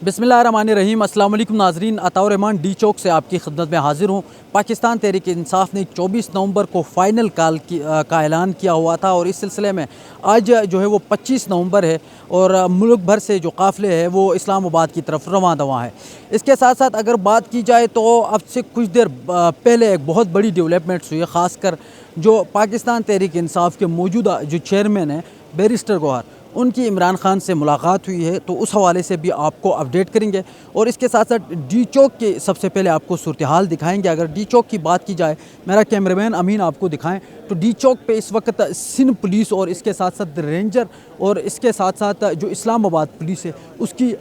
बिस्मिल्लाहिर्रहमानिर्रहीम। अस्सलाम वालेकुम नाज़रीन, अताउर रहमान डी चौक से आपकी खिदमत में हाज़िर हूँ। पाकिस्तान तहरीक इंसाफ ने 24 नवंबर को फ़ाइनल कॉल का ऐलान किया हुआ था और इस सिलसिले में आज जो है वो 25 नवंबर है और मुल्क भर से जो काफ़िले हैं वो इस्लामाबाद की तरफ रवां दवा है। इसके साथ साथ अगर बात की जाए तो अब से कुछ देर पहले एक बहुत बड़ी डेवलपमेंट्स हुई है, ख़ासकर जो पाकिस्तान तहरीक इंसाफ के मौजूदा जो चेयरमैन हैं बैरिस्टर गौहर, उनकी इमरान खान से मुलाकात हुई है, तो उस हवाले से भी आपको अपडेट करेंगे। और इसके साथ साथ डी चौक के सबसे पहले आपको सूरत हाल दिखाएंगे। अगर डी चौक की बात की जाए, मेरा कैमरामैन अमीन आपको दिखाएं तो डी चौक पे इस वक्त सिंध पुलिस और इसके साथ साथ रेंजर और इसके साथ साथ जो इस्लामाबाद पुलिस है उसकी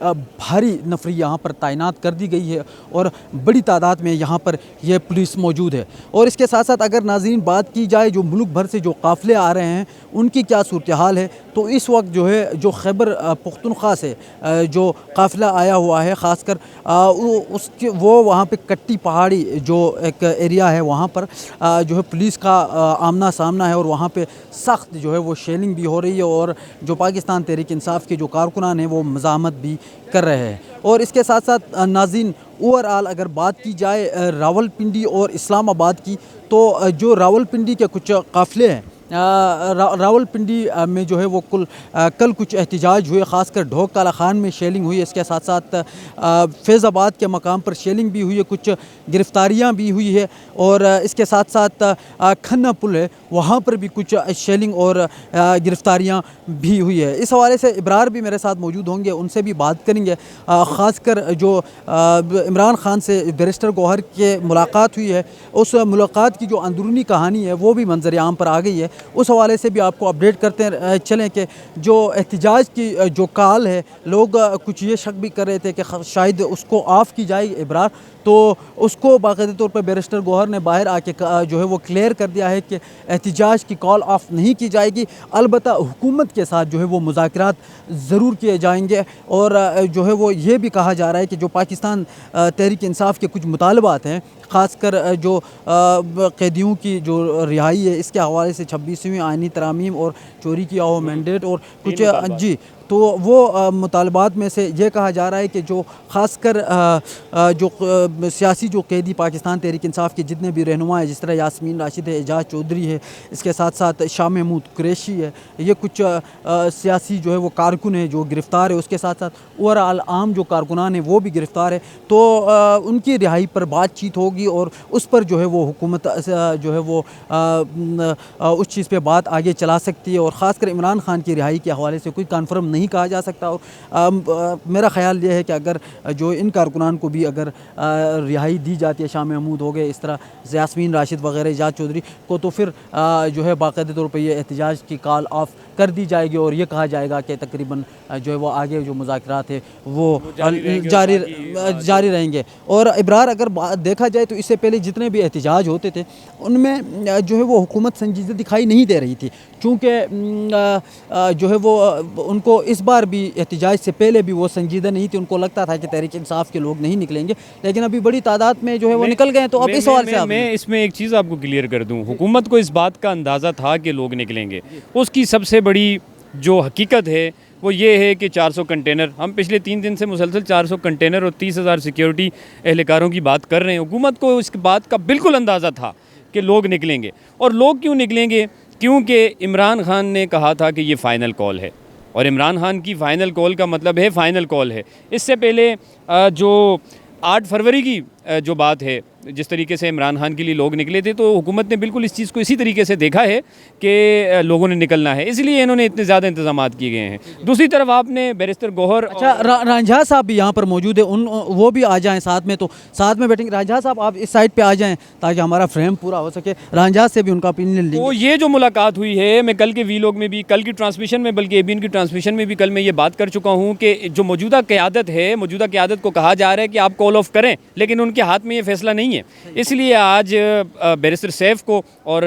भारी नफरी यहाँ पर तैनात कर दी गई है और बड़ी तादाद में यहाँ पर यह पुलिस मौजूद है। और इसके साथ साथ अगर नाज़रीन बात की जाए जो मुल्क भर से जो काफ़िले आ रहे हैं उनकी क्या सूरत हाल है, तो इस वक्त जो है जो खैबर पुख्तनख्वा से जो काफ़िला आया हुआ है, ख़ासकर उसके वो वहाँ पे कट्टी पहाड़ी जो एक एरिया है वहाँ पर जो है पुलिस का आमना सामना है और वहाँ पे सख्त जो है वो शेलिंग भी हो रही है और जो पाकिस्तान तहरीक इंसाफ के जो कारकुनान हैं वो मज़ाहमत भी कर रहे हैं। और इसके साथ साथ नाज़रीन ओवरऑल अगर बात की जाए रावलपिंडी और इस्लामाबाद की, तो जो रावलपिंडी के कुछ काफ़िले हैं रावलपिंडी में जो है वो कल कुछ एहतजाज हुए, ख़ासकर ढोक काला खान में शेलिंग हुई। इसके साथ साथ फैज़ाबाद के मकाम पर शेलिंग भी हुई है, कुछ गिरफ़्तारियाँ भी हुई है और इसके साथ साथ खन्ना पुल है वहाँ पर भी कुछ शेलिंग और गिरफ़्तारियाँ भी हुई है। इस हवाले से इब्रार भी मेरे साथ मौजूद होंगे, उनसे भी बात करेंगे। ख़ासकर जो इमरान खान से बैरिस्टर गौहर के मुलाकात हुई है, उस मुलाकात की जो अंदरूनी कहानी है वो भी मंजर आम पर आ गई है। उस हवाले से भी आपको अपडेट करते चलें कि जो एहतजाज की जो काल है, लोग कुछ ये शक भी कर रहे थे कि शायद उसको ऑफ़ की जाएगी इब्रार, तो उसको बाकायदा तौर पर बैरिस्टर गौहर ने बाहर आके जो है वो क्लियर कर दिया है कि एहतजाज की कॉल ऑफ़ नहीं की जाएगी, अलबत्ता हुकूमत के साथ जो है वो मुज़ाकरात ज़रूर किए जाएंगे। और जो है वो ये भी कहा जा रहा है कि जो पाकिस्तान तहरीक इंसाफ के कुछ मुतालबात हैं, ख़ासकर जो कैदियों की जो रिहाई है इसके हवाले से 26वीं आइनी तरामीम और चोरी किया हुआ मैंडेट और कुछ जी, तो वो मुतालबात में से ये कहा जा रहा है कि जो ख़ासकर जो सियासी जो कैदी पाकिस्तान तहरीक इंसाफ के जितने भी रहनुमा हैं, जिस तरह यास्मीन राशिद है, एजाज चौधरी है, इसके साथ साथ शाह महमूद कुरैशी है, ये कुछ सियासी जो है वो कारकुन है जो गिरफ़्तार है। उसके साथ साथ ओवरऑल आम जो कारकुनान है वो भी गिरफ़्तार है, तो उनकी रिहाई पर बातचीत होगी और उस पर जो है वो हुकूमत जो है वो उस चीज़ पे बात आगे चला सकती है। और ख़ासकर इमरान खान की रिहाई के हवाले से कोई कन्फर्म नहीं कहा जा सकता। और मेरा ख़्याल ये है कि अगर जो इन कारकुनान को भी अगर रिहाई दी जाती है, शाह महमूद हो गए, इस तरह यास्मीन राशिद वगैरह, एजाज चौधरी को, तो फिर जो है बाकायदा तौर पर ये एहतजाज की कॉल ऑफ़ कर दी जाएगी और ये कहा जाएगा कि तकरीबन जो है वो आगे जो मुज़ाकरात है वो जारी रहेंगे। और इब्रार अगर देखा जाए तो इससे पहले जितने भी एहतजाज होते थे उनमें जो है वो हुकूमत संजीदा दिखाई नहीं दे रही थी, चूँकि जो है वो उनको इस बार भी एहतजाज से पहले भी वो संजीदा नहीं थी, उनको लगता था कि तहरीक इंसाफ के लोग नहीं निकलेंगे, लेकिन अभी बड़ी तादाद में जो है वो निकल गए। तो अब इस सवाल से मैं इसमें एक चीज़ आपको क्लियर कर दूं, हुकूमत को इस बात का अंदाज़ा था कि लोग निकलेंगे। उसकी सबसे बड़ी जो हकीकत है वो ये है कि 400 कंटेनर, हम पिछले 3 दिन से मुसलसल 400 कंटेनर और 30,000 सिक्योरिटी एहलकारों की बात कर रहे हैं। हुकूमत को इस बात का बिल्कुल अंदाज़ा था कि लोग निकलेंगे। और लोग क्यों निकलेंगे? क्योंकि इमरान खान ने कहा था कि ये फ़ाइनल कॉल है, और इमरान खान की फ़ाइनल कॉल का मतलब है फ़ाइनल कॉल है। इससे पहले जो 8 फरवरी की जो बात है, जिस तरीके से इमरान खान के लिए लोग निकले थे, तो हुकूमत ने बिल्कुल इस चीज़ को इसी तरीके से देखा है कि लोगों ने निकलना है, इसलिए इन्होंने इतने ज़्यादा इंतजाम किए गए हैं। दूसरी तरफ आपने बैरिस्टर गौहर, अच्छा रांझा साहब भी यहाँ पर मौजूद है, वो भी आ जाएं साथ में, तो साथ में बैठेंगे। रांझा साहब आप इस साइड पे आ जाएं ताकि हमारा फ्रेम पूरा हो सके, रांझा से भी उनका ओपिनियन लेंगे। तो ये जो मुलाकात हुई है, मैं कल के वीलॉग में भी, कल की ट्रांसमिशन में, बल्कि एबीएन की ट्रांसमिशन में भी कल मैं ये बात कर चुका हूँ कि जो मौजूदा क़यादत है, मौजूदा क़यादत को कहा जा रहा है कि आप कॉल ऑफ करें, लेकिन उनके हाथ में ये फैसला नहीं है। इसलिए आज बैरिस्टर सैफ को और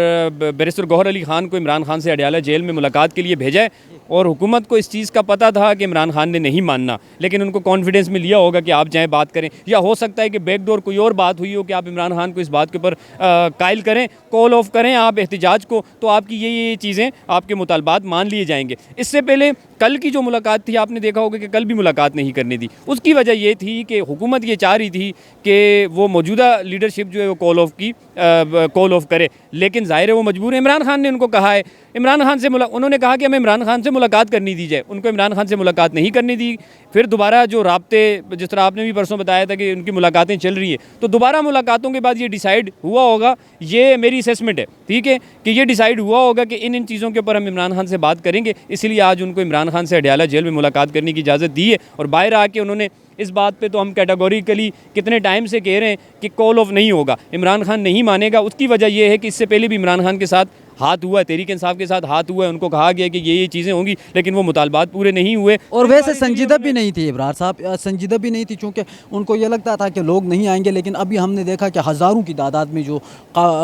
बैरिस्टर गौहर अली ख़ान को इमरान खान से अडयाला जेल में मुलाकात के लिए भेजा है। और हुकूमत को इस चीज़ का पता था कि इमरान खान ने नहीं मानना, लेकिन उनको कॉन्फिडेंस में लिया होगा कि आप जाएँ बात करें, या हो सकता है कि बैकडोर कोई और बात हुई हो कि आप इमरान खान को इस बात के ऊपर कायल करें, कॉल ऑफ करें आप एहतजाज को, तो आपकी ये चीज़ें, आपके मुतालबात मान लिए जाएंगे। इससे पहले कल की जो मुलाकात थी, आपने देखा होगा कि कल भी मुलाकात नहीं करनी थी। उसकी वजह ये थी कि हुकूमत ये चाह रही थी कि वो मौजूदा लीडरशिप जो है वो कॉल ऑफ करे, लेकिन ज़ाहिर है वो मजबूर है। इमरान खान ने उनको कहा है, इमरान खान से उन्होंने कहा कि हमें इमरान खान से मुलाकात करनी दी जाए, उनको इमरान खान से मुलाकात नहीं करनी दी। फिर दोबारा जो राब्ते, जिस तरह आपने भी परसों बताया था कि उनकी मुलाकातें चल रही हैं, तो दोबारा मुलाकातों के बाद ये डिसाइड हुआ होगा, ये मेरी असेसमेंट है, ठीक है, कि ये डिसाइड हुआ होगा कि इन चीज़ों के ऊपर हम इमरान खान से बात करेंगे। इसलिए आज उनको इमरान खान से अडयाला जेल में मुलाकात करने की इजाज़त दी है, और बाहर आके उन्होंने इस बात पे तो हम कैटेगोरिकली कितने टाइम से कह रहे हैं कि कॉल ऑफ नहीं होगा, इमरान खान नहीं मानेगा। उसकी वजह यह है कि इससे पहले भी इमरान खान के साथ हाथ हुआ है, तहरीक इंसाफ के साथ हाथ हुआ है, उनको कहा गया कि ये चीज़ें होंगी, लेकिन वो मुतालबात पूरे नहीं हुए। और वैसे संजीदा भी नहीं थी इब्रार साहब, संजीदा भी नहीं थी, चूँकि उनको ये लगता था कि लोग नहीं आएंगे। लेकिन अभी हमने देखा कि हज़ारों की तादाद में जो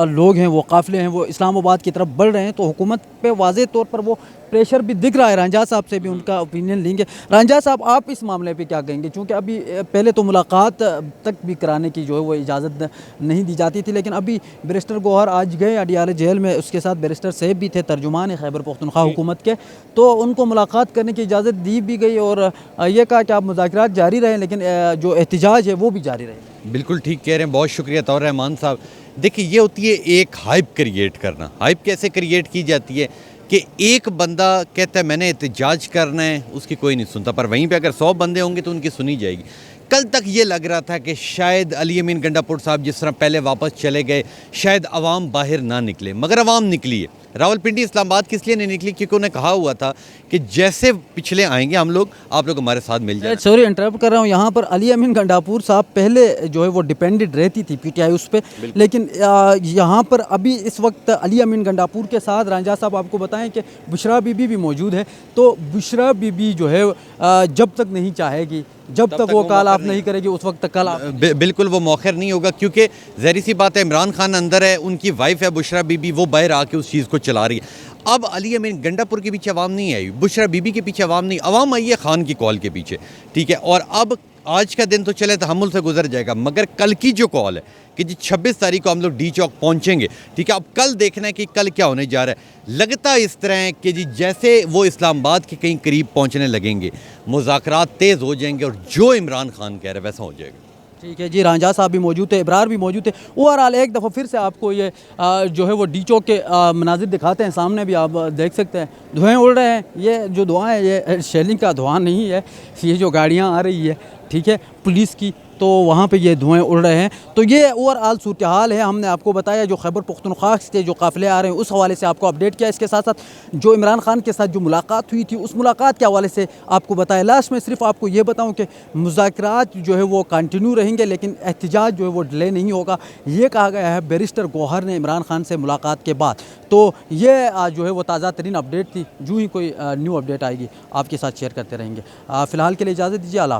लोग हैं, वो काफ़िले हैं, वो इस्लामाबाद की तरफ बढ़ रहे हैं। तो हुकूमत पे वाज़े तौर पर वो प्रेशर भी दिख रहा है। रंजा साहब से भी उनका ओपिनियन लेंगे। रंजा साहब, आप इस मामले पे क्या कहेंगे? चूँकि अभी पहले तो मुलाकात तक भी कराने की जो है वो इजाज़त नहीं दी जाती थी, लेकिन अभी बैरिस्टर गौहर आज गए अडयाला जेल में, उसके साथ बैरिस्टर सैफ भी थे, तर्जुमान खैबर पख्तूनख्वा हुकूमत के, तो उनको मुलाकात करने की इजाज़त दी भी गई और ये कहा कि आप मुज़ाकरात जारी रहें, लेकिन जो एहतजाज है वो भी जारी रहे। बिल्कुल ठीक कह रहे हैं, बहुत शुक्रिया तौर रहमान साहब। देखिए, ये होती है एक हाइप क्रिएट करना। हाइप कैसे क्रिएट की जाती है कि एक बंदा कहता है मैंने एहतजाज करना है, उसकी कोई नहीं सुनता, पर वहीं पे अगर 100 बंदे होंगे तो उनकी सुनी जाएगी। कल तक ये लग रहा था कि शायद अली अमीन गंडापुर साहब जिस तरह पहले वापस चले गए, शायद अवाम बाहर ना निकले, मगर अवाम निकली है। रावलपिंडी इस्लामाबाद किस लिए नहीं निकली? क्योंकि उन्हें कहा हुआ था कि जैसे पिछले आएंगे हम लोग, आप लोग हमारे साथ मिल जाए। सॉरी इंटरप्ट कर रहा हूँ, यहाँ पर अली अमीन गंडापुर साहब पहले जो है वो डिपेंडेड रहती थी पीटीआई उस पर, लेकिन यहाँ पर अभी इस वक्त अली अमीन गंडापुर के साथ रंजा साहब आपको बताएं कि बुशरा बीबी भी मौजूद है। तो बुशरा बीबी जो है जब तक नहीं चाहेगी, जब तक वो कॉल ऑफ नहीं करेगी, उस वक्त तक कॉल ऑफ बिल्कुल वो मौखर नहीं होगा, क्योंकि ज़ाहिर सी बात है इमरान खान अंदर है, उनकी वाइफ है बुशरा बीबी, वो बाहर आके उस चीज़ को चला रही है। अब अली अमीन गंडापुर के पीछे अवाम नहीं आई, बुशरा बीबी के पीछे अवाम नहीं, अवाम आई है खान की कॉल के पीछे, ठीक है। और अब आज का दिन तो चले तहम्मुल से गुजर जाएगा, मगर कल की जो कॉल है कि जी 26 तारीख को हम लोग डी चौक पहुंचेंगे, ठीक है। अब कल देखना है कि कल क्या होने जा रहा है। लगता इस तरह है कि जी जैसे वो इस्लामाबाद के कहीं करीब पहुंचने लगेंगे, मुज़ाकरात तेज़ हो जाएंगे और जो इमरान खान कह रहे हैं वैसा हो जाएगा। ठीक है जी, रांझा साहब भी मौजूद थे, इब्रार भी मौजूद थे। ओवरऑल एक दफ़ा फिर से आपको ये जो है वो डी चौक के मनाजिर दिखाते हैं। सामने भी आप देख सकते हैं धुएँ उड़ रहे हैं। ये जो धुआं है ये शेलिंग का धुआं नहीं है, ये जो गाड़ियाँ आ रही है, ठीक है, पुलिस की, तो वहाँ पे ये धुएँ उड़ रहे हैं। तो ये ओवरऑल सूरत हाल है। हमने आपको बताया जो खैबर पख्तूनख्वा के जो काफ़िले आ रहे हैं उस हवाले से आपको अपडेट किया। इसके साथ साथ जो इमरान खान के साथ जो मुलाकात हुई थी उस मुलाकात के हवाले से आपको बताया। लास्ट में सिर्फ आपको ये बताऊँ कि मुज़ाकरात जो है वो कंटिन्यू रहेंगे, लेकिन एहतजाज जो है वो डिले नहीं होगा, ये कहा गया है बैरिस्टर गौहर ने इमरान खान से मुलाकात के बाद। तो ये जो है वो ताज़ा तरीन अपडेट थी। जो ही कोई न्यू अपडेट आएगी आपके साथ शेयर करते रहेंगे। फ़िलहाल के लिए इजाज़त दीजिए। अल्लाह।